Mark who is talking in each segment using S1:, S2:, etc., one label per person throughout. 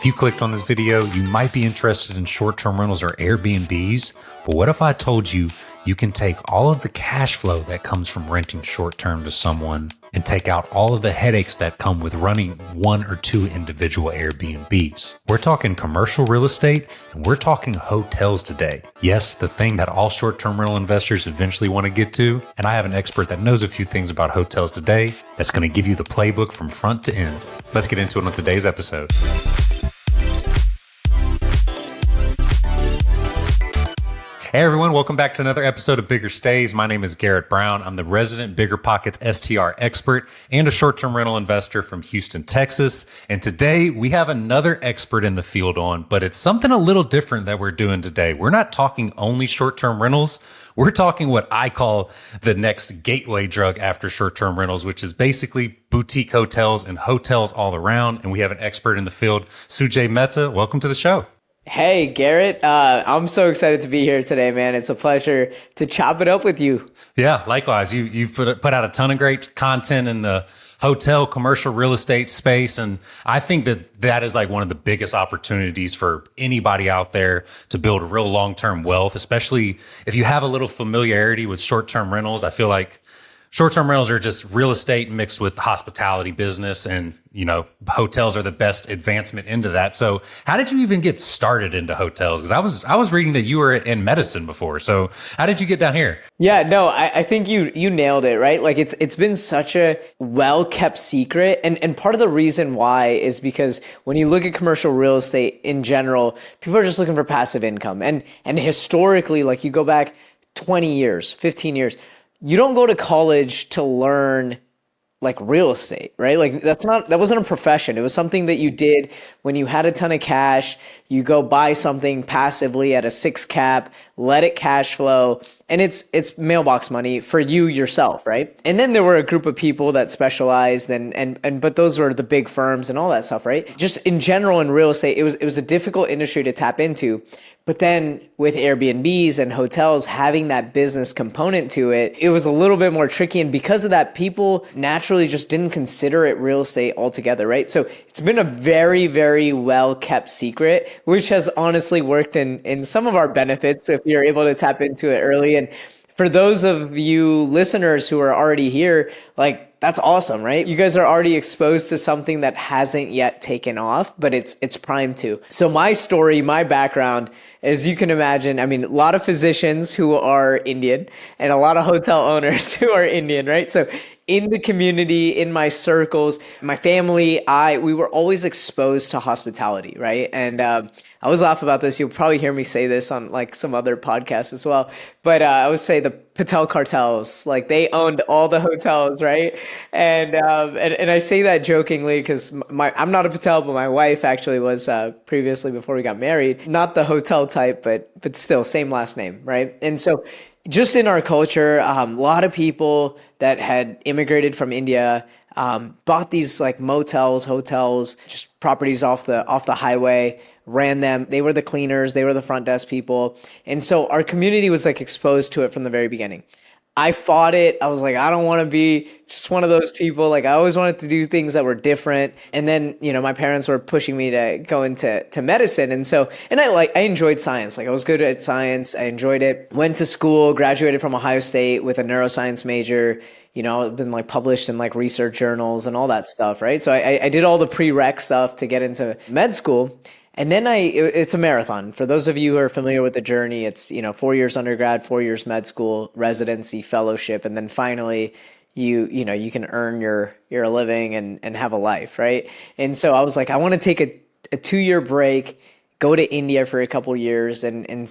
S1: you clicked on this video, you might be interested in short-term rentals or Airbnbs, but what if I told you you can take all of the cash flow that comes from renting short-term to someone and take out all of the headaches that come with running one or two individual Airbnbs? We're talking commercial real estate and we're talking hotels today. Yes, the thing that all short-term rental investors eventually want to get to. And I have an expert that knows a few things about hotels today that's going to give you the playbook from front to end. Let's get into it on today's episode. Hey everyone, welcome back to another episode of BiggerStays. My name is Garrett Brown. I'm the resident BiggerPockets STR expert and a short-term rental investor from Houston, Texas. And today we have another expert in the field on, but it's something a little different that we're doing today. We're not talking only short-term rentals. We're talking what I call the next gateway drug after short-term rentals, which is basically boutique hotels and hotels all around. And we have an expert in the field, Sujay Mehta. Welcome to the show.
S2: Hey, Garrett. I'm so excited to be here today, man. It's a pleasure to chop it up with you.
S1: Yeah, likewise. You've put out a ton of great content in the hotel commercial real estate space. And I think that is like one of the biggest opportunities for anybody out there to build real long-term wealth, especially if you have a little familiarity with short-term rentals. I feel like short-term rentals are just real estate mixed with hospitality business, and hotels are the best advancement into that. So how did you even get started into hotels? Because I was reading that you were in medicine before. So how did you get down here?
S2: Yeah, no, I think you nailed it, right? Like it's been such a well-kept secret. And part of the reason why is because when you look at commercial real estate in general, people are just looking for passive income. And historically, like you go back 20 years, 15 years, you don't go to college to learn like real estate, right? Like that wasn't a profession. It was something that you did when you had a ton of cash. You go buy something passively at a 6 cap, let it cash flow, and it's mailbox money for you yourself, right? And then there were a group of people that specialized but those were the big firms and all that stuff, right? Just in general in real estate, it was a difficult industry to tap into. But then with Airbnbs and hotels having that business component to it, it was a little bit more tricky. And because of that, people naturally just didn't consider it real estate altogether, right? So it's been a very, very well kept secret, which has honestly worked in some of our benefits if you're able to tap into it early. And for those of you listeners who are already here, like, that's awesome, right? You guys are already exposed to something that hasn't yet taken off, but it's primed to. So my story, my background, as you can imagine, I mean, a lot of physicians who are Indian and a lot of hotel owners who are Indian, right? So in the community, in my circles, my family, we were always exposed to hospitality, right? And I always laugh about this. You'll probably hear me say this on like some other podcasts as well. But I would say the Patel cartels, like they owned all the hotels, right? And I say that jokingly because I'm not a Patel, but my wife actually was previously before we got married. Not the hotel type, but still same last name, right? And so just in our culture, a lot of people that had immigrated from India bought these like motels, hotels, just properties off the highway, ran them. They were the cleaners, they were the front desk people. And so our community was like exposed to it from the very beginning. I fought it. I was like, I don't want to be just one of those people. Like I always wanted to do things that were different. And then, my parents were pushing me to go into medicine. And I enjoyed science. Like I was good at science. I enjoyed it. Went to school, graduated from Ohio State with a neuroscience major. I've been like published in like research journals and all that stuff, right? So I did all the prereq stuff to get into med school. And then it's a marathon. For those of you who are familiar with the journey, it's, 4 years undergrad, 4 years med school, residency, fellowship, and then finally you can earn your living and have a life, right? And so I was like, I want to take a 2-year break, go to India for a couple years and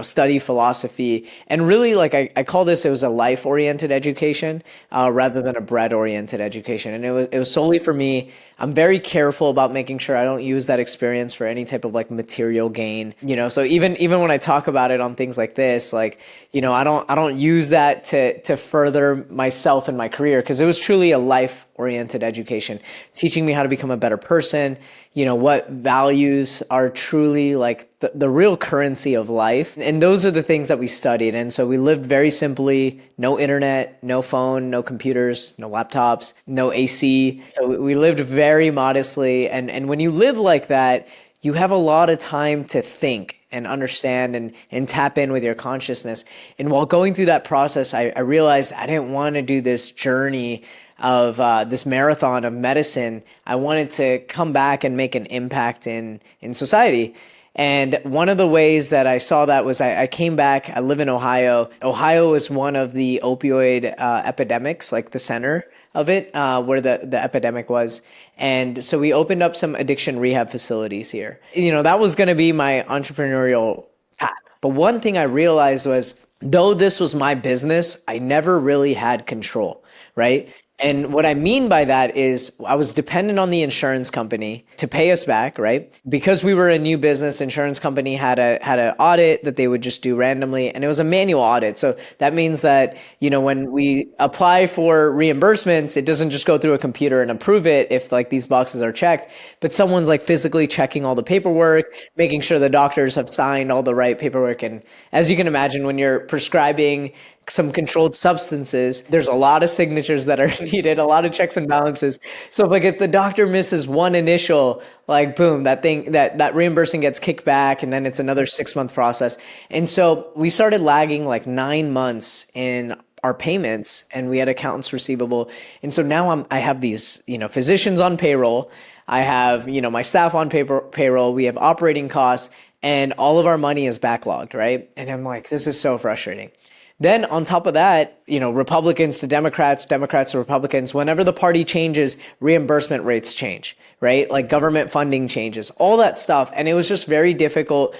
S2: study philosophy. And really, like I call this, it was a life-oriented education rather than a bread-oriented education. And it was solely for me. I'm very careful about making sure I don't use that experience for any type of like material gain. So even when I talk about it on things like this, like, I don't use that to further myself in my career, because it was truly a life-oriented education, teaching me how to become a better person, what values are truly like the real currency of life. And those are the things that we studied. And so we lived very simply, no internet, no phone, no computers, no laptops, no AC. So we lived very modestly. And when you live like that, you have a lot of time to think and understand and tap in with your consciousness. And while going through that process, I realized I didn't want to do this journey of this marathon of medicine. I wanted to come back and make an impact in society. And one of the ways that I saw that was I came back. I live in Ohio. Ohio is one of the opioid epidemics, like the center of it, where the epidemic was. And so we opened up some addiction rehab facilities here. That was going to be my entrepreneurial path. But one thing I realized was, though this was my business, I never really had control, right? And what I mean by that is I was dependent on the insurance company to pay us back, right? Because we were a new business, insurance company had an audit that they would just do randomly, and it was a manual audit. So that means that, when we apply for reimbursements, it doesn't just go through a computer and approve it if like these boxes are checked, but someone's like physically checking all the paperwork, making sure the doctors have signed all the right paperwork. And as you can imagine, when you're prescribing some controlled substances, there's a lot of signatures that are needed, a lot of checks and balances. So like if the doctor misses one initial, like boom, that reimbursing gets kicked back, and then it's another 6-month process. And so we started lagging like 9 months in our payments, and we had accounts receivable. And so now I have these, physicians on payroll. I have, my staff on payroll. We have operating costs, and all of our money is backlogged, right? And I'm like, this is so frustrating. Then on top of that, Republicans to Democrats, Democrats to Republicans, whenever the party changes, reimbursement rates change, right? Like government funding changes, all that stuff. And it was just very difficult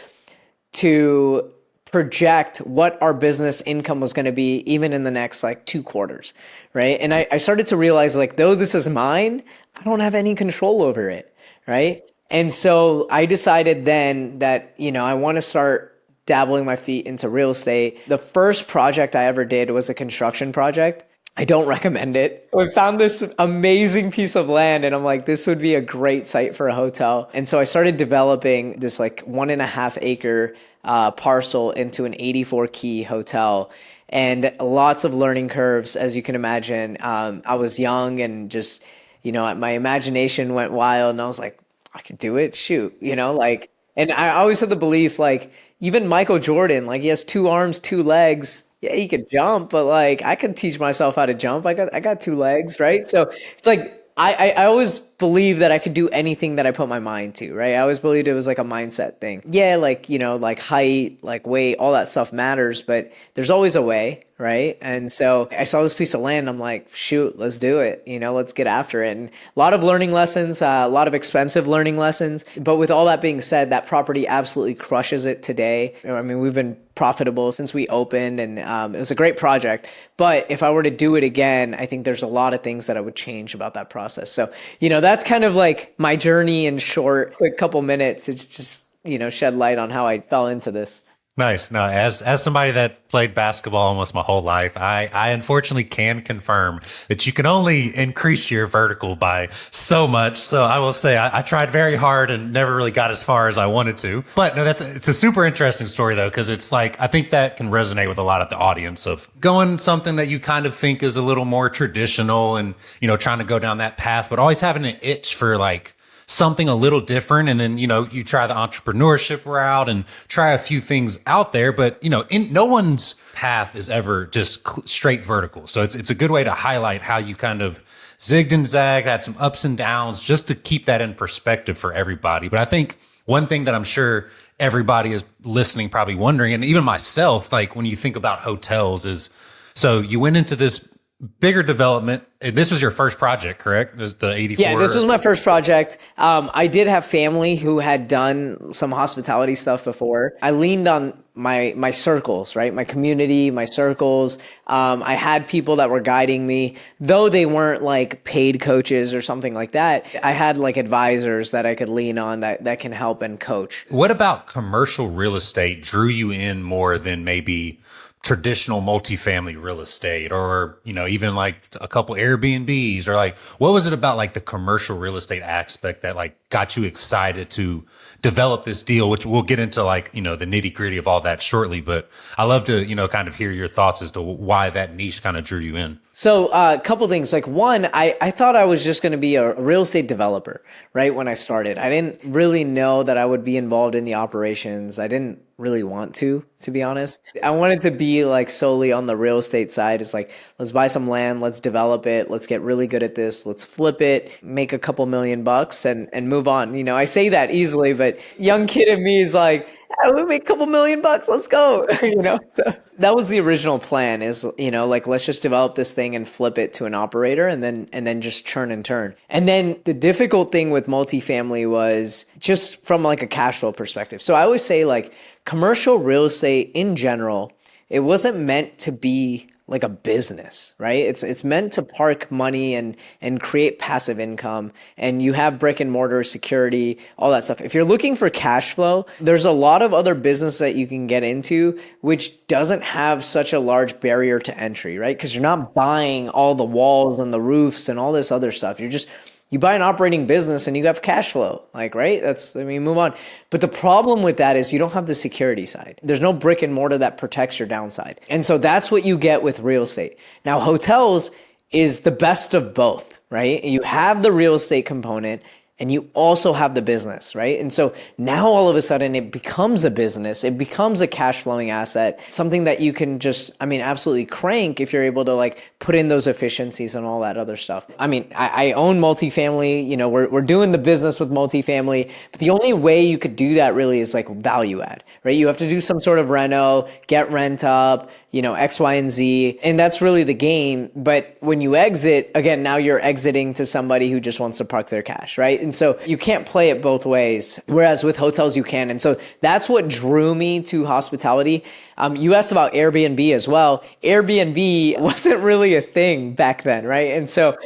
S2: to project what our business income was going to be even in the next like 2 quarters, right? And I started to realize, like, though this is mine, I don't have any control over it, right? And so I decided then that, I want to start dabbling my feet into real estate. The first project I ever did was a construction project. I don't recommend it. We found this amazing piece of land, and I'm like, this would be a great site for a hotel. And so I started developing this like 1.5 acre parcel into an 84 key hotel, and lots of learning curves, as you can imagine. I was young and just, my imagination went wild, and I was like, I could do it. Shoot, and I always had the belief, like, even Michael Jordan, like, he has 2 arms, 2 legs. Yeah, he could jump, but like, I could teach myself how to jump. I got 2 legs, right? So it's like, I always believed that I could do anything that I put my mind to, right? I always believed it was like a mindset thing. Yeah, like, like height, like weight, all that stuff matters, but there's always a way, right? And so I saw this piece of land. I'm like, shoot, let's do it. Let's get after it. And a lot of learning lessons, a lot of expensive learning lessons. But with all that being said, that property absolutely crushes it today. I mean, we've been profitable since we opened, and it was a great project. But if I were to do it again, I think there's a lot of things that I would change about that process. So, that's kind of like my journey in short, quick couple minutes. It's just, shed light on how I fell into this.
S1: Nice. No, as somebody that played basketball almost my whole life, I unfortunately can confirm that you can only increase your vertical by so much. So I will say I tried very hard and never really got as far as I wanted to. But no, it's a super interesting story though, because it's like, I think that can resonate with a lot of the audience of going something that you kind of think is a little more traditional and, trying to go down that path, but always having an itch for like something a little different. And then, you try the entrepreneurship route and try a few things out there, but no one's path is ever just straight vertical. So it's a good way to highlight how you kind of zigged and zagged, had some ups and downs, just to keep that in perspective for everybody. But I think one thing that I'm sure everybody is listening probably wondering, and even myself, like when you think about hotels, is so you went into this bigger development. This was your first project, correct? It was the 84?
S2: Yeah, this was my first project. I did have family who had done some hospitality stuff before. I leaned on my circles, right? My community, my circles. I had people that were guiding me, though they weren't like paid coaches or something like that. I had like advisors that I could lean on that can help and coach.
S1: What about commercial real estate drew you in more than maybe traditional multifamily real estate, or, even like a couple Airbnbs, or like, what was it about like the commercial real estate aspect that like got you excited to develop this deal, which we'll get into like, the nitty gritty of all that shortly. But I love to, kind of hear your thoughts as to why that niche kind of drew you in.
S2: So a couple things. Like one, I thought I was just going to be a real estate developer, right? When I started, I didn't really know that I would be involved in the operations. I didn't really want to be honest. I wanted to be like solely on the real estate side. It's like, let's buy some land, let's develop it, let's get really good at this, let's flip it, make a couple $1,000,000 and move on. I say that easily, but young kid in me is like, we make a couple $1,000,000, let's go. So that was the original plan is, like, let's just develop this thing and flip it to an operator and then just churn and turn. And then the difficult thing with multifamily was just from like a cash flow perspective. So I always say like commercial real estate in general, it wasn't meant to be like a business, right? It's meant to park money and create passive income, and you have brick and mortar security, all that stuff. If you're looking for cash flow, there's a lot of other business that you can get into which doesn't have such a large barrier to entry, right? Because you're not buying all the walls and the roofs and all this other stuff. You buy an operating business and you have cash flow, like, right? Move on. But the problem with that is you don't have the security side. There's no brick and mortar that protects your downside. And so that's what you get with real estate. Now, hotels is the best of both, right? You have the real estate component and you also have the business, right? And so now all of a sudden it becomes a business. It becomes a cash flowing asset, something that you can just, absolutely crank if you're able to like put in those efficiencies and all that other stuff. I own multifamily, we're doing the business with multifamily, but the only way you could do that really is like value add, right? You have to do some sort of reno, get rent up, X, Y, and Z. And that's really the game. But when you exit, again, now you're exiting to somebody who just wants to park their cash, right? And so you can't play it both ways. Whereas with hotels, you can. And so that's what drew me to hospitality. You asked about Airbnb as well. Airbnb wasn't really a thing back then, right? And so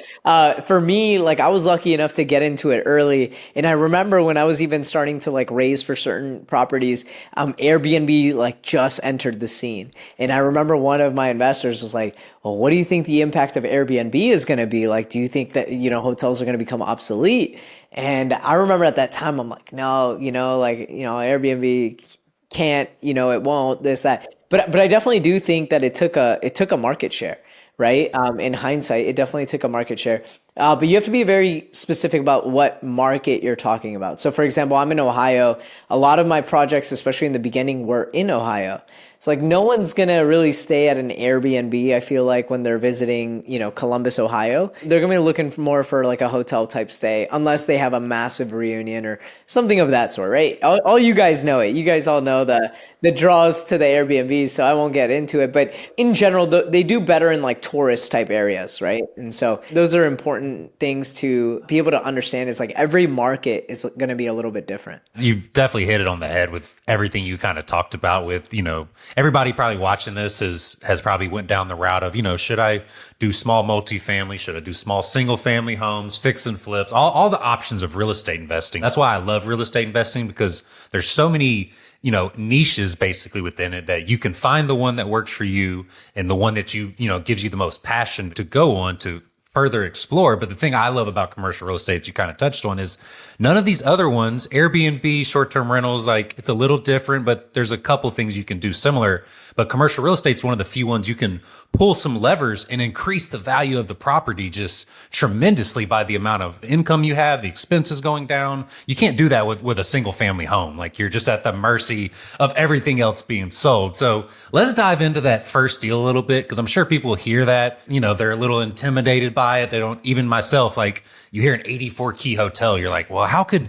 S2: for me, like I was lucky enough to get into it early. And I remember when I was even starting to like raise for certain properties, Airbnb like just entered the scene. And I remember one of my investors was like, well, what do you think the impact of Airbnb is going to be? Like, do you think that, hotels are going to become obsolete? And I remember at that time, I'm like, no, Airbnb can't, it won't, this, that. But I definitely do think that it took a market share, right? In hindsight, it definitely took a market share. But you have to be very specific about what market you're talking about. So for example, I'm in Ohio. A lot of my projects, especially in the beginning, were in Ohio. So like no one's going to really stay at an Airbnb, I feel like, when they're visiting, Columbus, Ohio. They're going to be looking more for like a hotel type stay, unless they have a massive reunion or something of that sort, right? All you guys know it. You guys all know the draws to the Airbnb, so I won't get into it. But in general, they do better in like tourist type areas, right? And so those are important things to be able to understand. Is like every market is going to be a little bit different.
S1: You definitely hit it on the head with everything you kind of talked about with, everybody probably watching this has probably went down the route of, should I do small multifamily? Should I do small single family homes, fix and flips, all the options of real estate investing. That's why I love real estate investing, because there's so many, niches basically within it that you can find the one that works for you and the one that gives you the most passion to go on to further explore. But the thing I love about commercial real estate that you kind of touched on is none of these other ones, Airbnb, short-term rentals, like it's a little different, but there's a couple things you can do similar. But commercial real estate is one of the few ones you can pull some levers and increase the value of the property just tremendously by the amount of income you have, the expenses going down. You can't do that with a single family home. Like you're just at the mercy of everything else being sold. So let's dive into that first deal a little bit, because I'm sure people hear that, they're a little intimidated by it. They don't, even myself, like you hear an 84 key hotel, you're like, well, how could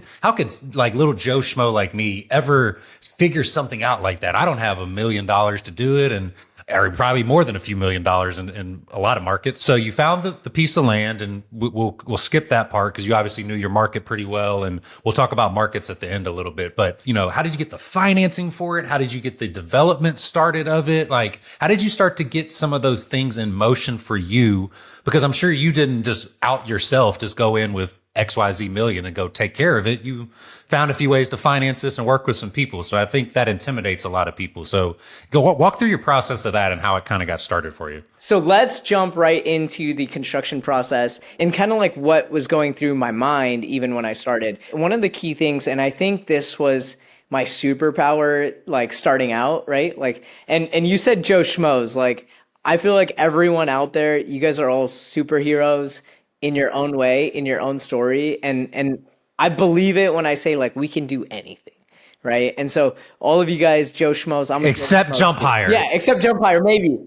S1: like little Joe Schmo like me ever figure something out like that? I don't have $1 million to do it, and or probably more than a few $1,000,000 in a lot of markets. So you found the piece of land, and we'll skip that part because you obviously knew your market pretty well, and we'll talk about markets at the end a little bit. But how did you get the financing for it? How did you get the development started of it? Like, how did you start to get some of those things in motion for you? Because I'm sure you didn't just out yourself, just go in with XYZ million and go take care of it. You found a few ways to finance this and work with some people. So I think that intimidates a lot of people. So go walk through your process of that and how it kind of got started for you.
S2: So let's jump right into the construction process and kind of like what was going through my mind even when I started. One of the key things, and I think this was my superpower, like starting out, right? Like, and you said Joe Schmoes, like, I feel like everyone out there, you guys are all superheroes in your own way, in your own story. And I believe it when I say like we can do anything, right? And so all of you guys, Joe Schmoes,
S1: Except jump higher.
S2: Yeah, except jump higher, maybe.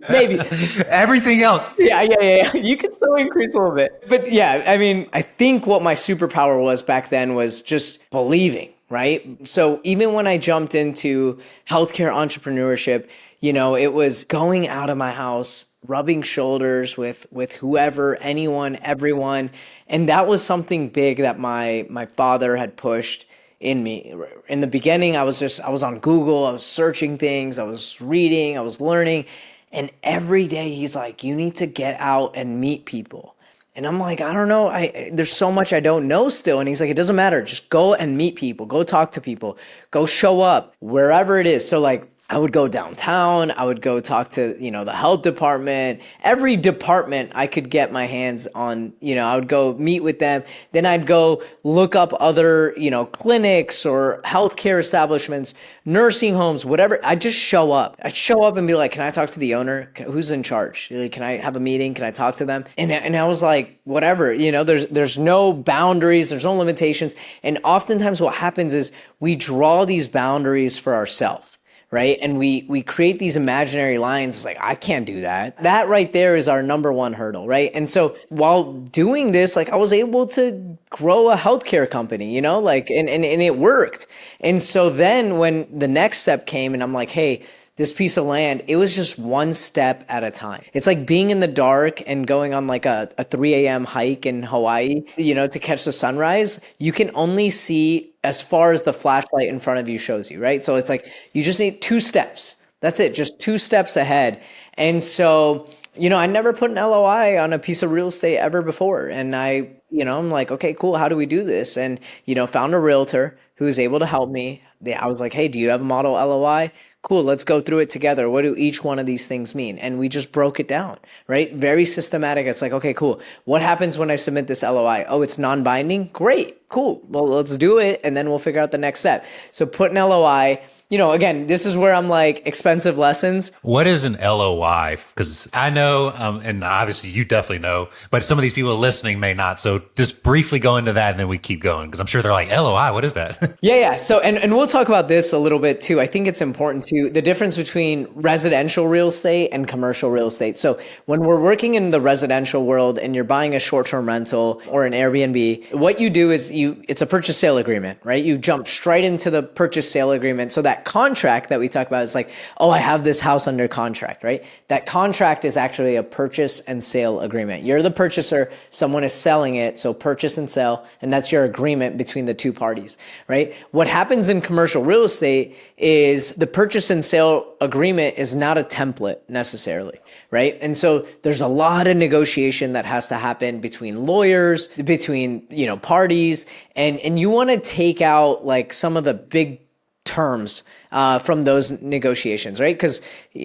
S1: Everything else.
S2: Yeah. You could still increase a little bit. But yeah, I mean, I think what my superpower was back then was just believing, right? So even when I jumped into healthcare entrepreneurship, you know, it was going out of my house, rubbing shoulders with whoever, anyone, everyone. And that was something big that my father had pushed in me. In the beginning, I was on Google, I was searching things, I was reading, I was learning. And every day he's like, you need to get out and meet people. And I'm like, I don't know. There's so much I don't know still. And he's like, it doesn't matter. Just go and meet people, go talk to people, go show up wherever it is. So like, I would go downtown. I would go talk to, you know, the health department, every department I could get my hands on, you know, I would go meet with them. Then I'd go look up other, you know, clinics or healthcare establishments, nursing homes, whatever. I'd just show up. I'd show up and be like, can I talk to the owner? Who's in charge? Can I have a meeting? Can I talk to them? And I was like, whatever, you know, there's no boundaries. There's no limitations. And oftentimes what happens is we draw these boundaries for ourselves. Right. And we create these imaginary lines. It's like, I can't do that. That right there is our number one hurdle. Right. And so while doing this, like I was able to grow a healthcare company, you know, like, and it worked. And so then when the next step came and I'm like, hey, this piece of land, it was just one step at a time. It's like being in the dark and going on like a 3 a.m. hike in Hawaii, you know, to catch the sunrise. You can only see as far as the flashlight in front of you shows you, right? So it's like, you just need 2 steps. That's it, just 2 steps ahead. And so, you know, I never put an LOI on a piece of real estate ever before. And I'm like, okay, cool. How do we do this? And, you know, found a realtor who was able to help me. I was like, hey, do you have a model LOI? Cool, let's go through it together. What do each one of these things mean? And we just broke it down, right? Very systematic. It's like, okay, cool. What happens when I submit this LOI? Oh, it's non-binding? Great, cool. Well, let's do it, and then we'll figure out the next step. So put an LOI. You know, again, this is where I'm like, expensive lessons.
S1: What is an LOI? Because I know, and obviously you definitely know, but some of these people listening may not. So just briefly go into that and then we keep going, because I'm sure they're like, LOI, what is that?
S2: Yeah. So, and we'll talk about this a little bit too. I think it's important too, the difference between residential real estate and commercial real estate. So when we're working in the residential world and you're buying a short-term rental or an Airbnb, what you do is it's a purchase sale agreement, right? You jump straight into the purchase sale agreement. So that contract that we talk about is like, oh, I have this house under contract, right? That contract is actually a purchase and sale agreement. You're the purchaser, someone is selling it, so purchase and sell, and that's your agreement between the two parties, right? What happens in commercial real estate is the purchase and sale agreement is not a template necessarily, right? And so there's a lot of negotiation that has to happen between lawyers, between, you know, parties, and you want to take out like some of the big terms from those negotiations, right? Because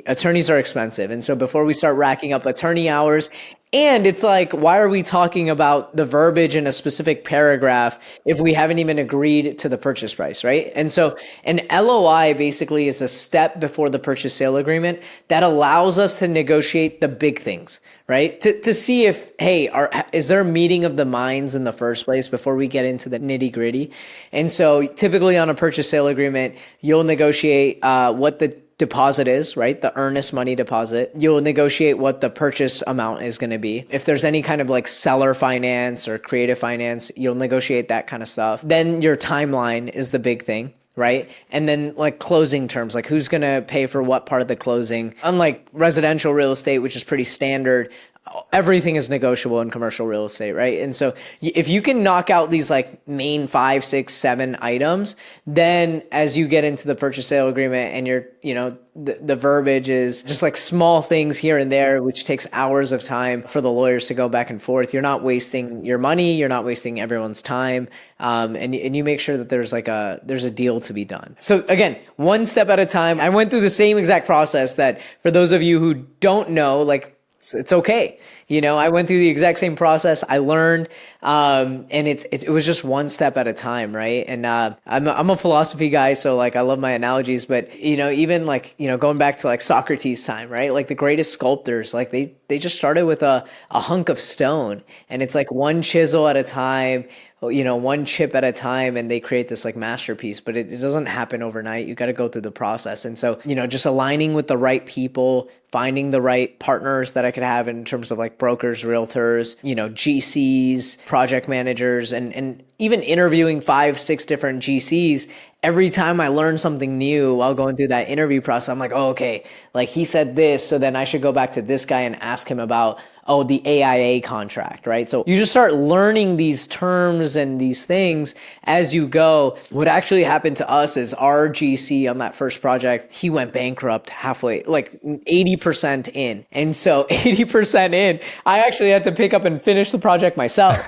S2: attorneys are expensive. And so before we start racking up attorney hours, and it's like, why are we talking about the verbiage in a specific paragraph if we haven't even agreed to the purchase price, right? And so an LOI basically is a step before the purchase sale agreement that allows us to negotiate the big things, right? To see if, hey, is there a meeting of the minds in the first place before we get into the nitty gritty? And so typically on a purchase sale agreement, you'll negotiate what the deposit is, right? The earnest money deposit. You'll negotiate what the purchase amount is going to be. If there's any kind of like seller finance or creative finance, you'll negotiate that kind of stuff. Then your timeline is the big thing, right? And then like closing terms, like who's going to pay for what part of the closing. Unlike residential real estate, which is pretty standard, everything is negotiable in commercial real estate, right? And so if you can knock out these like main 5, 6, 7 items, then as you get into the purchase sale agreement and you're, the verbiage is just like small things here and there, which takes hours of time for the lawyers to go back and forth. You're not wasting your money. You're not wasting everyone's time. And you make sure that there's a deal to be done. So again, one step at a time. I went through the same exact process that for those of you who don't know, like, it's okay. I went through the exact same process. I learned, and it was just one step at a time, right? And I'm a philosophy guy, so like I love my analogies. But even like going back to like Socrates' time, right? Like the greatest sculptors, like they just started with a hunk of stone, and it's like one chisel at a time, one chip at a time, and they create this like masterpiece. But it doesn't happen overnight. You got to go through the process. And so just aligning with the right people, finding the right partners that I could have in terms of like brokers, realtors, GCs, project managers, and even interviewing 5, 6 different GCs. Every time I learn something new while going through that interview process, I'm like, oh, okay, like he said this, so then I should go back to this guy and ask him about, the AIA contract, right? So you just start learning these terms and these things as you go. What actually happened to us is our GC on that first project, he went bankrupt halfway, like 80% in. And so 80% in, I actually had to pick up and finish the project myself.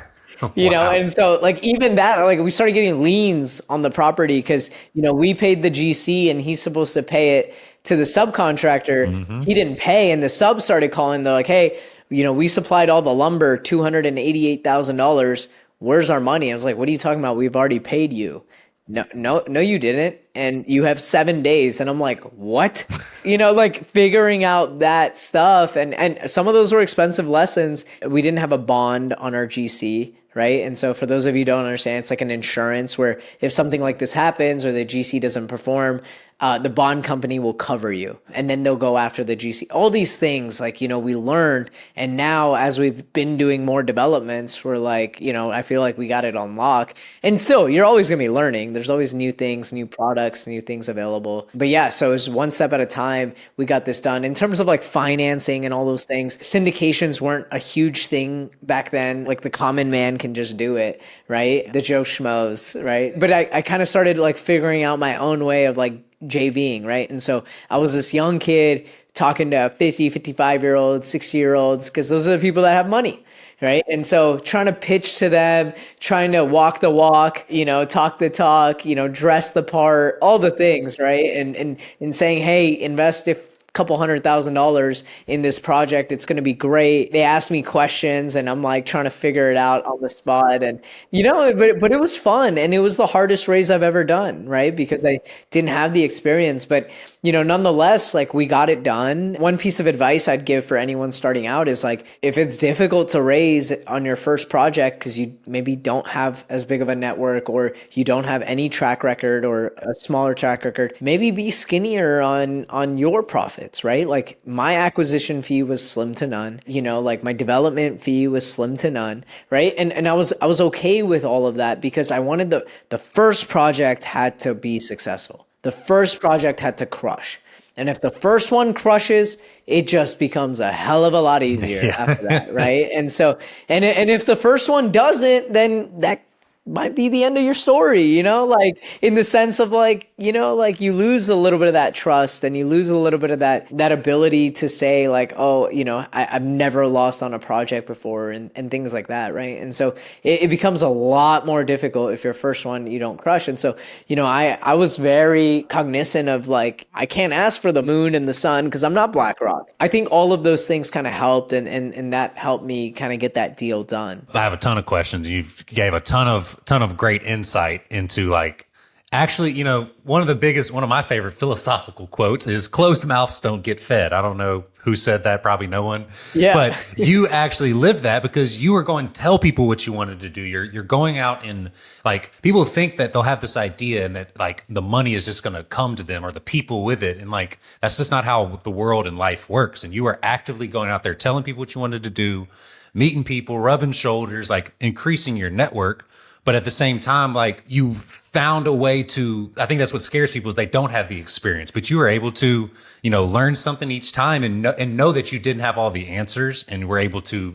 S1: Wow.
S2: And so like even that, like we started getting liens on the property because, we paid the GC and he's supposed to pay it to the subcontractor. Mm-hmm. He didn't pay, and the sub started calling. They're like, hey, we supplied all the lumber, $288,000. Where's our money? I was like, what are you talking about? We've already paid you. No, you didn't. And you have 7 days. And I'm like, what? Like figuring out that stuff. And some of those were expensive lessons. We didn't have a bond on our GC, right? And so for those of you who don't understand, it's like an insurance where if something like this happens or the GC doesn't perform, the bond company will cover you, and then they'll go after the GC. All these things, like, we learned. And now as we've been doing more developments, we're like, I feel like we got it on lock. And still, you're always going to be learning. There's always new things, new products, new things available. But yeah, so it's one step at a time. We got this done. In terms of like financing and all those things, syndications weren't a huge thing back then. Like the common man can just do it, right? The Joe Schmoes, right? But I kind of started like figuring out my own way of like JVing, right? And so I was this young kid talking to 50, 55-year-olds, 60-year-olds, because those are the people that have money, right? And so trying to pitch to them, trying to walk the walk, talk the talk, dress the part, all the things, right? And saying, hey, invest if couple $100,000 in this project. It's going to be great. They ask me questions and I'm like trying to figure it out on the spot. And, but it was fun. And it was the hardest raise I've ever done, right? Because I didn't have the experience. But, nonetheless, like we got it done. One piece of advice I'd give for anyone starting out is like, if it's difficult to raise on your first project because you maybe don't have as big of a network or you don't have any track record or a smaller track record, maybe be skinnier on your profits, right? Like my acquisition fee was slim to none, like my development fee was slim to none, right? And I was okay with all of that because I wanted the first project had to be successful. The first project had to crush. And if the first one crushes, it just becomes a hell of a lot easier after that, right? And so, and if the first one doesn't, then that might be the end of your story, like in the sense of like, like you lose a little bit of that trust and you lose a little bit of that ability to say like, oh, I've never lost on a project before and things like that. Right. And so it becomes a lot more difficult if your first one you don't crush. And so, I was very cognizant of like, I can't ask for the moon and the sun because I'm not BlackRock. I think all of those things kind of helped and that helped me kind of get that deal done.
S1: I have a ton of questions. You gave a ton of great insight into like, actually, one of my favorite philosophical quotes is closed mouths don't get fed. I don't know who said that, probably no one.
S2: Yeah.
S1: But you actually lived that because you were going to tell people what you wanted to do. You're going out and like people think that they'll have this idea and that like the money is just going to come to them or the people with it. And like, that's just not how the world and life works. And you were actively going out there telling people what you wanted to do, meeting people, rubbing shoulders, like increasing your network. But at the same time, like you found a way to, I think that's what scares people is they don't have the experience, but you were able to, learn something each time and know that you didn't have all the answers and were able to,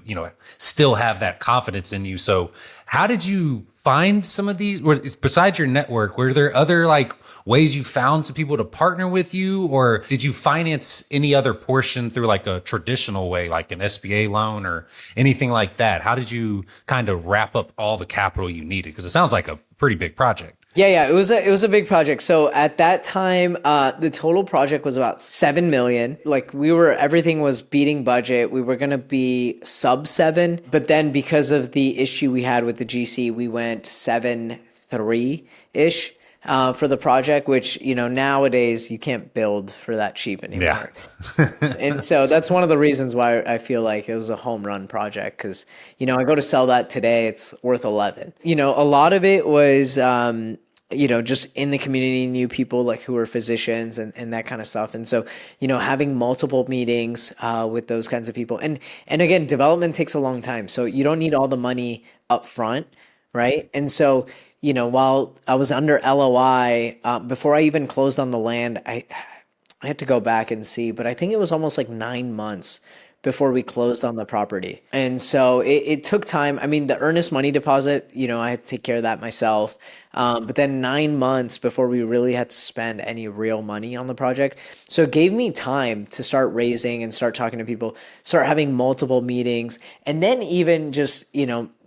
S1: still have that confidence in you. So how did you find some of these, besides your network, were there other like ways you found some people to partner with you, or did you finance any other portion through like a traditional way, like an SBA loan or anything like that? How did you kind of wrap up all the capital you needed? Because it sounds like a pretty big project.
S2: Yeah, it was a big project. So at that time, the total project was about 7 million. Like everything was beating budget. We were gonna be sub 7, but then because of the issue we had with the GC, we went 7.3-ish. For the project, which, nowadays you can't build for that cheap anymore. Yeah. And so that's one of the reasons why I feel like it was a home run project. Cause, I go to sell that today, it's worth 11. A lot of it was, just in the community, knew people like who were physicians and that kind of stuff. And so, having multiple meetings, with those kinds of people. And again, development takes a long time. So you don't need all the money up front. Right. And so, while I was under LOI, before I even closed on the land, I had to go back and see, but I think it was almost like 9 months before we closed on the property. And so it took time. I mean, the earnest money deposit, I had to take care of that myself. But then 9 months before we really had to spend any real money on the project. So it gave me time to start raising and start talking to people, start having multiple meetings. And then even just,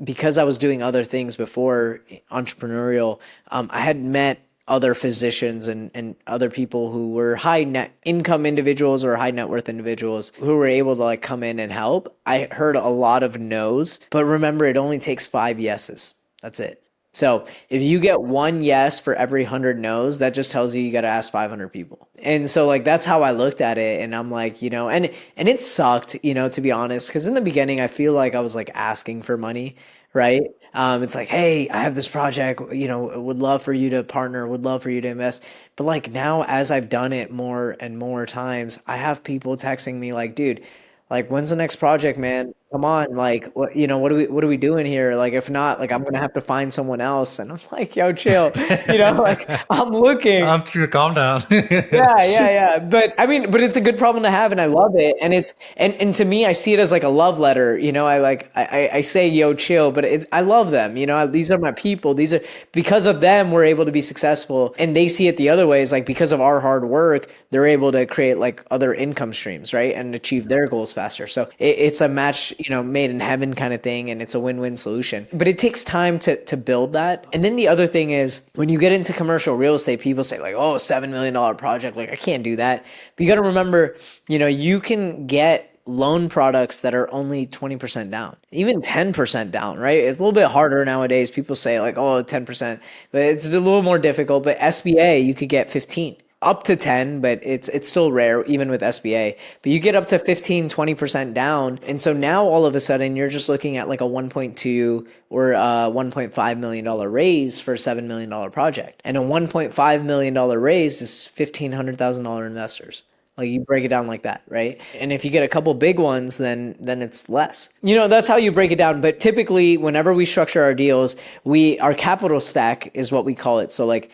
S2: because I was doing other things before entrepreneurial, I had met other physicians and other people who were high net income individuals or high net worth individuals who were able to like come in and help. I heard a lot of no's, but remember, it only takes 5 yeses. That's it. So if you get 1 yes for every 100 no's, that just tells you got to ask 500 people. And so like, that's how I looked at it. And I'm like, and it sucked, to be honest, because in the beginning, I feel like I was like asking for money, right? It's like, hey, I have this project, would love for you to partner, would love for you to invest. But like now, as I've done it more and more times, I have people texting me like, dude, like, when's the next project, man? Come on, like, what are we doing here? Like, if not, like, I'm gonna have to find someone else. And I'm like, yo, chill, like, I'm looking.
S1: I'm trying to calm down.
S2: Yeah. But I mean, but it's a good problem to have, and I love it. And it's and to me, I see it as like a love letter. I say, yo, chill, but I love them. These are my people. These are because of them we're able to be successful, and they see it the other way. Is like because of our hard work, they're able to create like other income streams, right, and achieve their goals faster. So it's a match, made in heaven kind of thing, and it's a win-win solution. But it takes time to build that. And then the other thing is when you get into commercial real estate, people say like, oh, $7 million project, like I can't do that. But you got to remember, you can get loan products that are only 20% down, even 10% down, right? It's a little bit harder nowadays. People say like, oh, 10%, but it's a little more difficult. But SBA, you could get 15. Up to 10, but it's still rare even with SBA. But you get up to 15, 20% down. And so now all of a sudden you're just looking at like a 1.2 or a $1.5 million raise for a $7 million project. And a $1.5 million raise is $1,500,000 investors. Like you break it down like that, right? And if you get a couple big ones, then it's less. That's how you break it down. But typically whenever we structure our deals, our capital stack is what we call it. So like,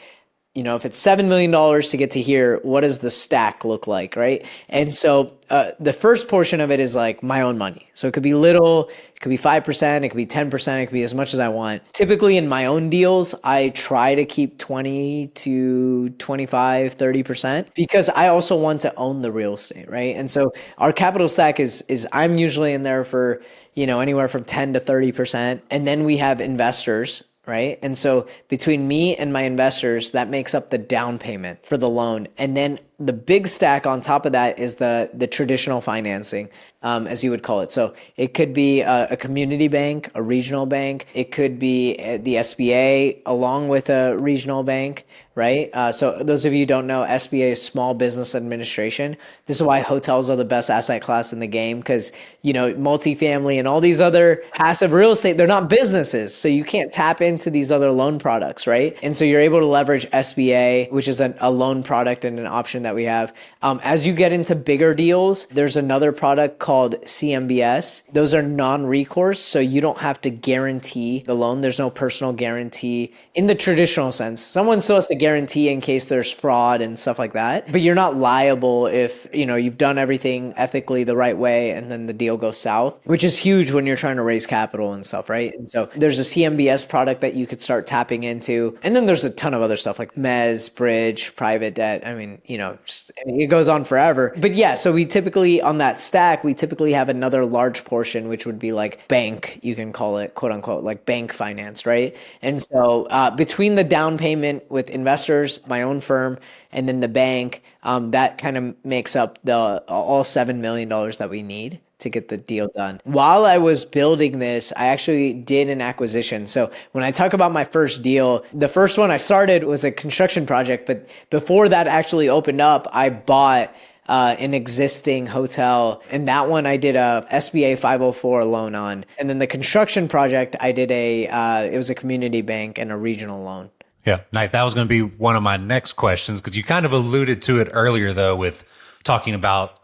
S2: if it's $7 million to get to here, what does the stack look like, right? And so the first portion of it is like my own money. So it could be little, it could be 5%, it could be 10%, it could be as much as I want. Typically in my own deals, I try to keep 20 to 25, 30% because I also want to own the real estate, right? And so our capital stack is I'm usually in there for, anywhere from 10 to 30%. And then we have investors, right? And so between me and my investors, that makes up the down payment for the loan. And then the big stack on top of that is the traditional financing, as you would call it. So it could be a community bank, a regional bank. It could be the SBA along with a regional bank, right? So those of you who don't know, SBA is Small Business Administration. This is why hotels are the best asset class in the game because, multifamily and all these other passive real estate, they're not businesses. So you can't tap into these other loan products, right? And so you're able to leverage SBA, which is a loan product and an option that that we have. As you get into bigger deals, there's another product called CMBS. Those are non-recourse, so you don't have to guarantee the loan. There's no personal guarantee in the traditional sense. Someone still has to guarantee in case there's fraud and stuff like that, but you're not liable if, you've done everything ethically the right way and then the deal goes south, which is huge when you're trying to raise capital and stuff, right? And so there's a CMBS product that you could start tapping into. And then there's a ton of other stuff like mezz, bridge, private debt. It goes on forever. But yeah, so we typically on that stack, we typically have another large portion, which would be like bank, you can call it quote unquote, like bank finance, right? And so between the down payment with investors, my own firm, and then the bank, that kind of makes up all $7 million that we need to get the deal done. While I was building this, I actually did an acquisition. So when I talk about my first deal, the first one I started was a construction project, but before that actually opened up, I bought an existing hotel, and that one I did a SBA 504 loan on. And then the construction project, I did it was a community bank and a regional loan.
S1: Yeah, nice. That was going to be one of my next questions because you kind of alluded to it earlier, though, with talking about,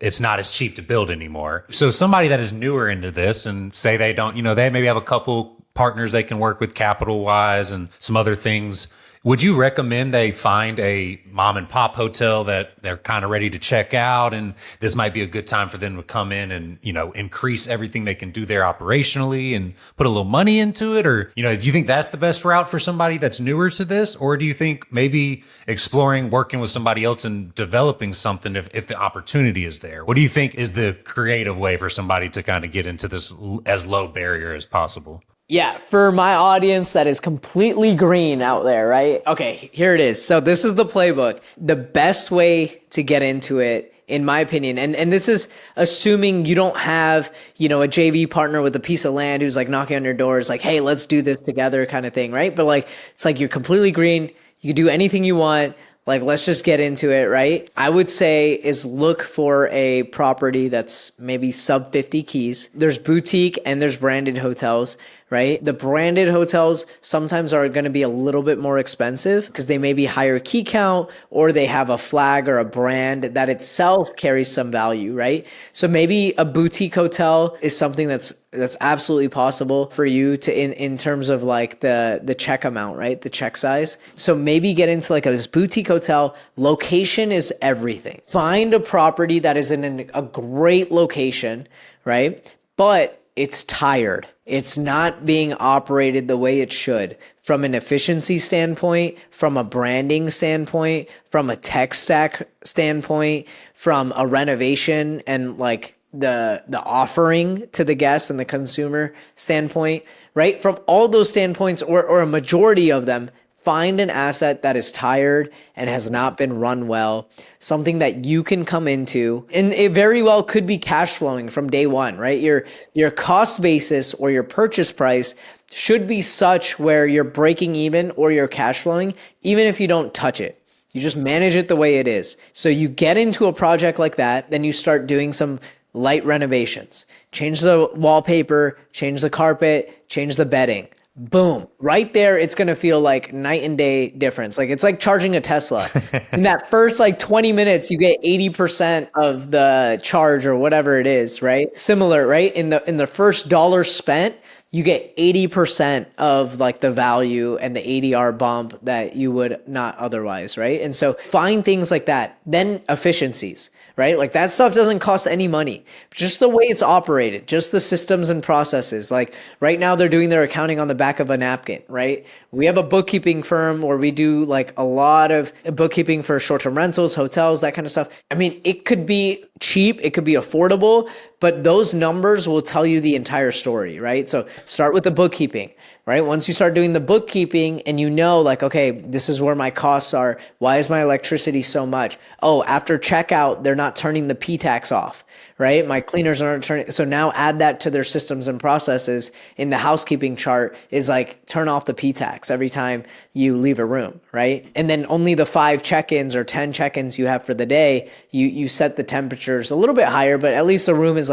S1: it's not as cheap to build anymore. So somebody that is newer into this and say they don't, they maybe have a couple partners they can work with capital wise and some other things. Would you recommend they find a mom and pop hotel that they're kind of ready to check out? And this might be a good time for them to come in and, increase everything they can do there operationally and put a little money into it? Or, do you think that's the best route for somebody that's newer to this? Or do you think maybe exploring working with somebody else and developing something if the opportunity is there? What do you think is the creative way for somebody to kind of get into this as low barrier as possible?
S2: Yeah, for my audience that is completely green out there, right? Okay, here it is. So this is the playbook. The best way to get into it, in my opinion, and this is assuming you don't have, a JV partner with a piece of land who's like knocking on your door, is like, hey, let's do this together kind of thing, right? But it's like you're completely green. You can do anything you want. Like, let's just get into it, right? I would say is look for a property that's maybe sub 50 keys. There's boutique and there's branded hotels, right? The branded hotels sometimes are going to be a little bit more expensive because they may be higher key count or they have a flag or a brand that itself carries some value, right? So maybe a boutique hotel is something that's absolutely possible for you to in terms of like the check amount, right? The check size. So maybe get into like this boutique hotel. Location is everything. Find a property that is in a great location, right? But it's tired. It's not being operated the way it should from an efficiency standpoint, from a branding standpoint, from a tech stack standpoint, from a renovation and like the offering to the guest and the consumer standpoint, right? From all those standpoints or a majority of them, find an asset that is tired and has not been run well, something that you can come into, and it very well could be cash flowing from day one, right? Your cost basis or your purchase price should be such where you're breaking even or you're cash flowing, even if you don't touch it. You just manage it the way it is. So you get into a project like that, then you start doing some light renovations, change the wallpaper, change the carpet, change the bedding. Boom. Right there, it's going to feel like night and day difference. Like it's like charging a Tesla. In that first 20 minutes, you get 80% of the charge or whatever it is, right? Similar, right? In the first dollar spent, you get 80% of the value and the ADR bump that you would not otherwise, right? And so find things like that. Then efficiencies, right? Like that stuff doesn't cost any money. Just the way it's operated, just the systems and processes. Like right now they're doing their accounting on the back of a napkin, right? We have a bookkeeping firm where we do a lot of bookkeeping for short-term rentals, hotels, that kind of stuff. I mean, it could be cheap, it could be affordable, but those numbers will tell you the entire story, right? So start with the bookkeeping, right? Once you start doing the bookkeeping and okay, this is where my costs are. Why is my electricity so much? Oh, after checkout, they're not turning the P-tax off, right? My cleaners aren't turning. So now add that to their systems and processes in the housekeeping chart is turn off the P-tax every time you leave a room, right? And then only the 5 check-ins or 10 check-ins you have for the day, you set the temperatures a little bit higher, but at least the room is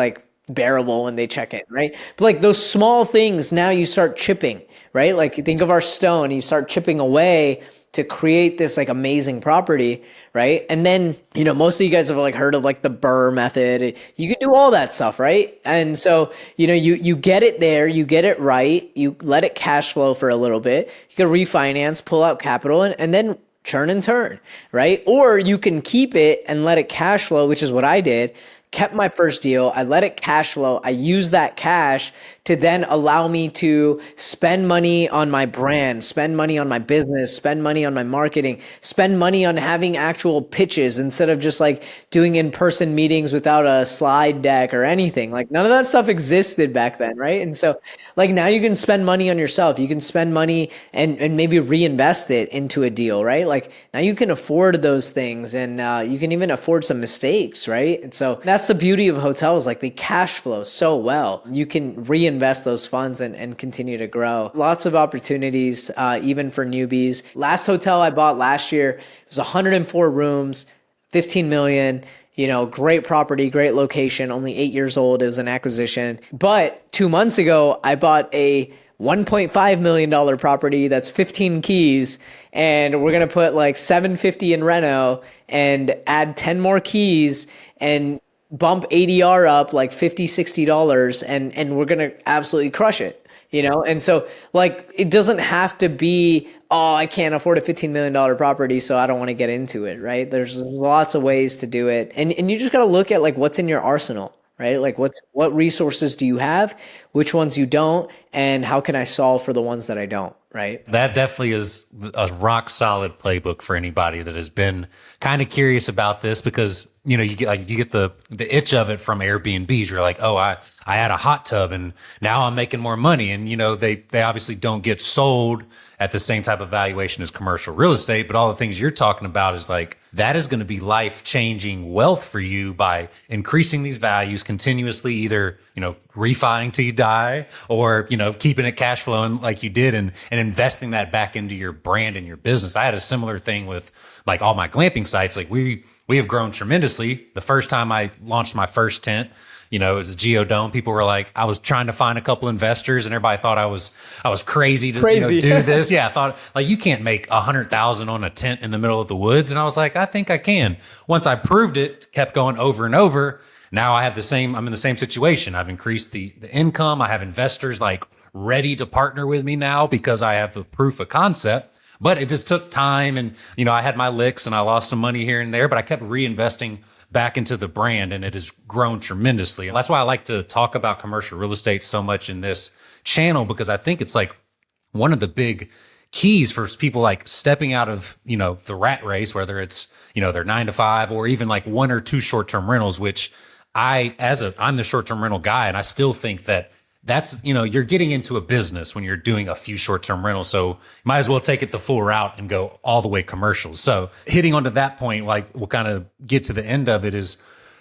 S2: bearable when they check in, right? But those small things, now you start chipping, right? Like think of our stone, you start chipping away to create this like amazing property, right? And then, most of you guys have like heard of like the Burr method. You can do all that stuff, right? And so, you get it there, you get it right, you let it cash flow for a little bit, you can refinance, pull out capital, and then churn and turn, right? Or you can keep it and let it cash flow, which is what I did. Kept my first deal. I let it cash flow. I use that cash to then allow me to spend money on my brand, spend money on my business, spend money on my marketing, spend money on having actual pitches instead of just like doing in-person meetings without a slide deck or anything. Like none of that stuff existed back then, right? And so like now you can spend money on yourself. You can spend money and maybe reinvest it into a deal, right? Like now you can afford those things, and you can even afford some mistakes, right? And so that's the beauty of hotels. Like they cash flow so well. You can reinvest those funds and continue to grow. Lots of opportunities, even for newbies. Last hotel I bought last year, it was 104 rooms, 15 million. Great property, great location, only 8 years old. It was an acquisition. But 2 months ago, I bought a $1.5 million property that's 15 keys, and we're going to put like 750 in reno and add 10 more keys and bump ADR up like $50-$60, and we're going to absolutely crush it, And so like, it doesn't have to be, oh, I can't afford a $15 million property, so I don't want to get into it, right? There's lots of ways to do it. And you just got to look at like what's in your arsenal, right? Like what resources do you have, which ones you don't, and how can I solve for the ones that I don't, right?
S1: That definitely is a rock solid playbook for anybody that has been kind of curious about this, because you get the itch of it from Airbnbs. You're like, oh, I had a hot tub and now I'm making more money, and they obviously don't get sold at the same type of valuation as commercial real estate. But all the things you're talking about is like, that is going to be life changing wealth for you by increasing these values continuously, either refining till you die, or keeping it cash flowing like you did, and investing that back into your brand and your business. I had a similar thing with like all my glamping sites. Like we have grown tremendously. The first time I launched my first tent, it was a geodome. People were like, I was trying to find a couple investors, and everybody thought I was crazy to do this. Yeah, I thought like, you can't make 100,000 on a tent in the middle of the woods. And I was like, I think I can. Once I proved it, kept going over and over. Now I'm in the same situation. I've increased the income. I have investors like ready to partner with me now because I have the proof of concept. But it just took time, and I had my licks and I lost some money here and there, but I kept reinvesting back into the brand, and it has grown tremendously. And that's why I like to talk about commercial real estate so much in this channel, because I think it's like one of the big keys for people like stepping out of, the rat race, whether it's, their 9 to 5 or even like 1 or 2 short-term rentals, which I'm the short-term rental guy. And I still think that's, you're getting into a business when you're doing a few short-term rentals. So you might as well take it the full route and go all the way commercial. So hitting onto that point, like we'll kind of get to the end of it, is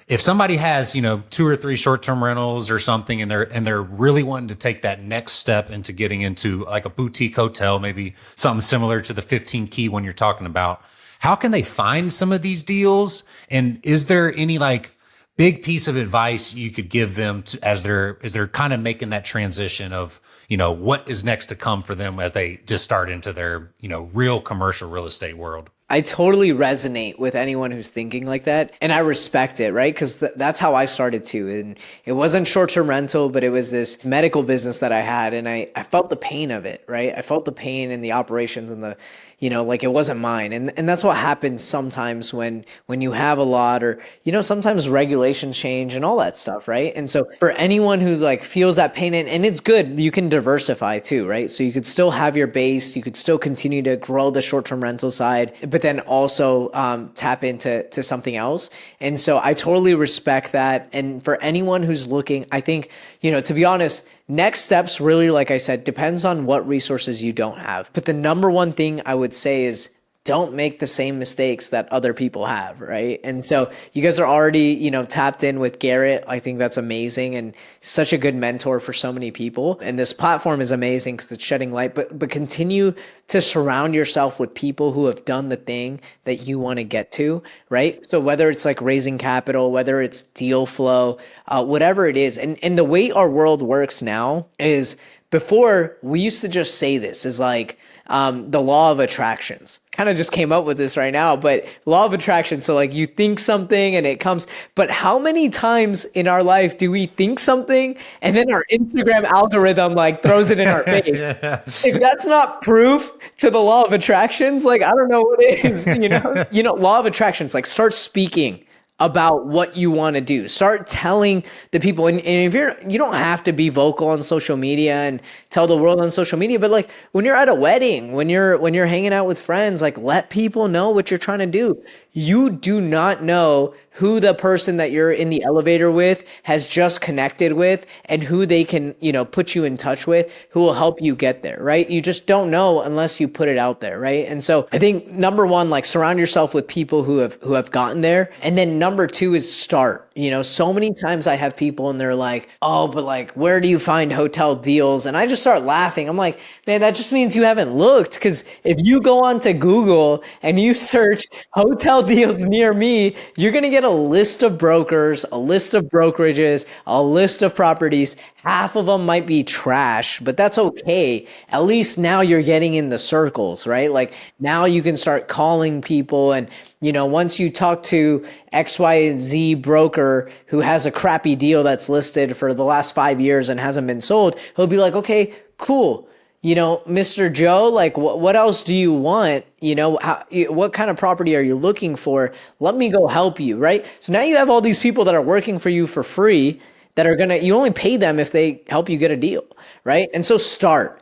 S1: if somebody has, 2 or 3 short-term rentals or something, and they're really wanting to take that next step into getting into like a boutique hotel, maybe something similar to the 15 key one you're talking about, how can they find some of these deals? And is there any like big piece of advice you could give them as they're kind of making that transition of, what is next to come for them as they just start into their, real commercial real estate world?
S2: I totally resonate with anyone who's thinking like that. And I respect it, right? Because that's how I started too. And it wasn't short-term rental, but it was this medical business that I had. And I felt the pain of it, right? I felt the pain in the operations and the, like it wasn't mine. And that's what happens sometimes when you have a lot, or, sometimes regulations change and all that stuff, right? And so for anyone who like feels that pain, and it's good, you can diversify too, right? So you could still have your base, you could still continue to grow the short-term rental side, but then also tap into something else. And so I totally respect that. And for anyone who's looking, I think, to be honest, next steps really, like I said, depends on what resources you don't have. But the number one thing I would say is don't make the same mistakes that other people have, right? And so you guys are already, tapped in with Garrett. I think that's amazing and such a good mentor for so many people. And this platform is amazing because it's shedding light, but continue to surround yourself with people who have done the thing that you want to get to, right? So whether it's like raising capital, whether it's deal flow, whatever it is. And the way our world works now is before we used to just say this is like the law of attractions. Kind of just came up with this right now, but law of attraction. So like you think something and it comes, but how many times in our life do we think something and then our Instagram algorithm like throws it in our face?
S1: Yeah.
S2: If that's not proof to the law of attractions, like I don't know what is, you know? Law of attractions, like start speaking about what you want to do. Start telling the people, and if you don't have to be vocal on social media and tell the world on social media, but like when you're at a wedding, when you're hanging out with friends, like let people know what you're trying to do. You do not know who the person that you're in the elevator with has just connected with and who they can, put you in touch with, who will help you get there, right? You just don't know unless you put it out there, right? And so I think number one, like surround yourself with people who have gotten there. And then number two is start. So many times I have people and they're like, oh, but like, where do you find hotel deals? And I just start laughing. I'm like, man, that just means you haven't looked. Because if you go onto Google and you search hotel deals near me, you're going to get a list of brokers, a list of brokerages, a list of properties. Half of them might be trash, but that's okay. At least now you're getting in the circles, right? Like now you can start calling people and, once you talk to XYZ broker who has a crappy deal that's listed for the last 5 years and hasn't been sold, he'll be like, okay, cool. Mr. Joe, like what else do you want? What kind of property are you looking for? Let me go help you, right? So now you have all these people that are working for you for free that are you only pay them if they help you get a deal, right? And so start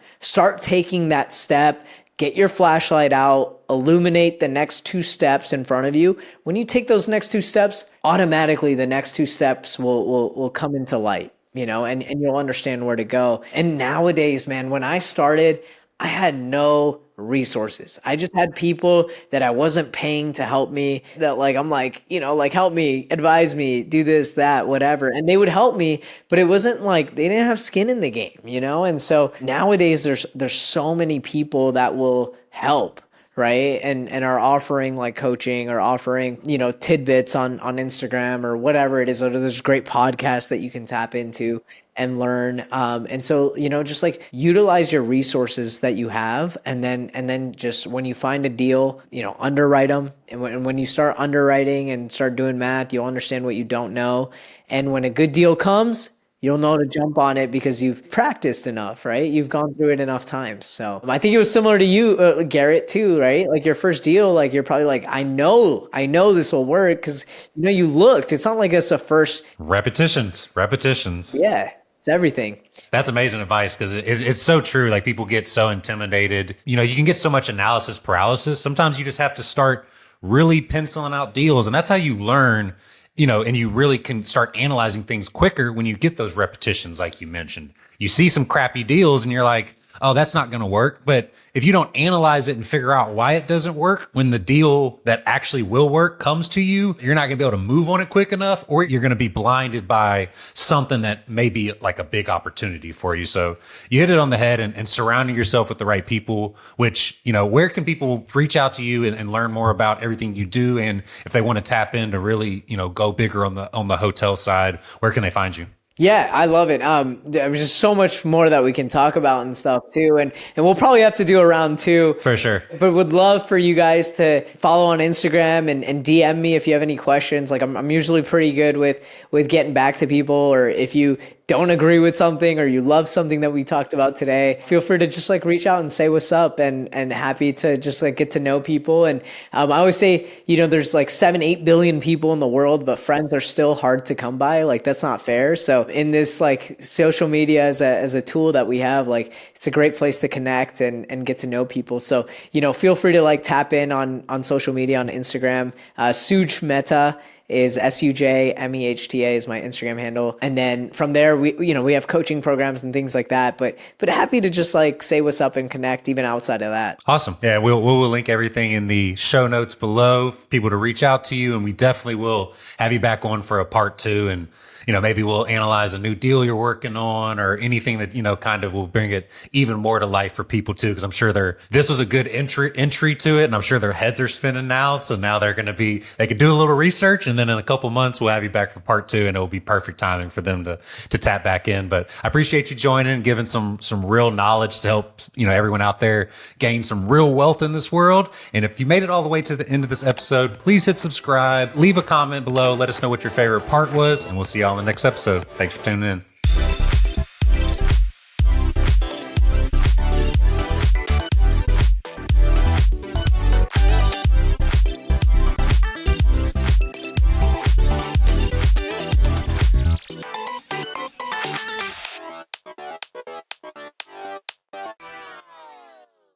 S2: taking that step, get your flashlight out, illuminate the next 2 steps in front of you. When you take those next 2 steps, automatically the next 2 steps will come into light. And you'll understand where to go. And nowadays, man, when I started, I had no resources. I just had people that I wasn't paying to help me that like, I'm like, help me, advise me, do this, that, whatever. And they would help me, but it wasn't like they didn't have skin in the game, And so nowadays there's so many people that will help. Right. And are offering like coaching or offering, tidbits on Instagram or whatever it is. Or there's great podcasts that you can tap into and learn. And so, just like utilize your resources that you have. And then just when you find a deal, underwrite them. And when you start underwriting and start doing math, you'll understand what you don't know. And when a good deal comes, you'll know to jump on it because you've practiced enough, right? You've gone through it enough times. So I think it was similar to you, Garrett, too, right? Like your first deal, like you're probably like, I know this will work because, you looked. It's not like it's a first.
S1: Repetitions.
S2: Yeah, it's everything.
S1: That's amazing advice because it's so true. Like people get so intimidated. You can get so much analysis paralysis. Sometimes you just have to start really penciling out deals. And that's how you learn. And you really can start analyzing things quicker when you get those repetitions, like you mentioned. You see some crappy deals and you're like, oh, that's not going to work. But if you don't analyze it and figure out why it doesn't work, when the deal that actually will work comes to you, you're not going to be able to move on it quick enough, or you're going to be blinded by something that may be like a big opportunity for you. So you hit it on the head and surrounding yourself with the right people, which, where can people reach out to you and learn more about everything you do? And if they want to tap in to really, go bigger on the hotel side, where can they find you?
S2: Yeah, I love it. There's just so much more that we can talk about and stuff too. And we'll probably have to do a round 2.
S1: For sure.
S2: But would love for you guys to follow on Instagram and DM me if you have any questions. Like I'm usually pretty good with getting back to people, or if you don't agree with something or you love something that we talked about today, feel free to just like reach out and say what's up, and happy to just like get to know people. And I always say, there's like 7-8 billion people in the world, but friends are still hard to come by. Like that's not fair. So in this like social media as a tool that we have, like it's a great place to connect and get to know people. So, feel free to like tap in on social media, on Instagram. Suj Meta is SUJMEHTA is my Instagram handle. And then from there, we have coaching programs and things like that, but happy to just like say what's up and connect even outside of that.
S1: Awesome. Yeah. We'll link everything in the show notes below for people to reach out to you. And we definitely will have you back on for a part 2. And maybe we'll analyze a new deal you're working on or anything that, kind of will bring it even more to life for people too. Cause I'm sure this was a good entry to it. And I'm sure their heads are spinning now. So now they can do a little research, and then in a couple months, we'll have you back for part 2, and it'll be perfect timing for them to tap back in. But I appreciate you joining and giving some real knowledge to help, everyone out there gain some real wealth in this world. And if you made it all the way to the end of this episode, please hit subscribe, leave a comment below, let us know what your favorite part was, and we'll see y'all in the next episode. Thanks for tuning in.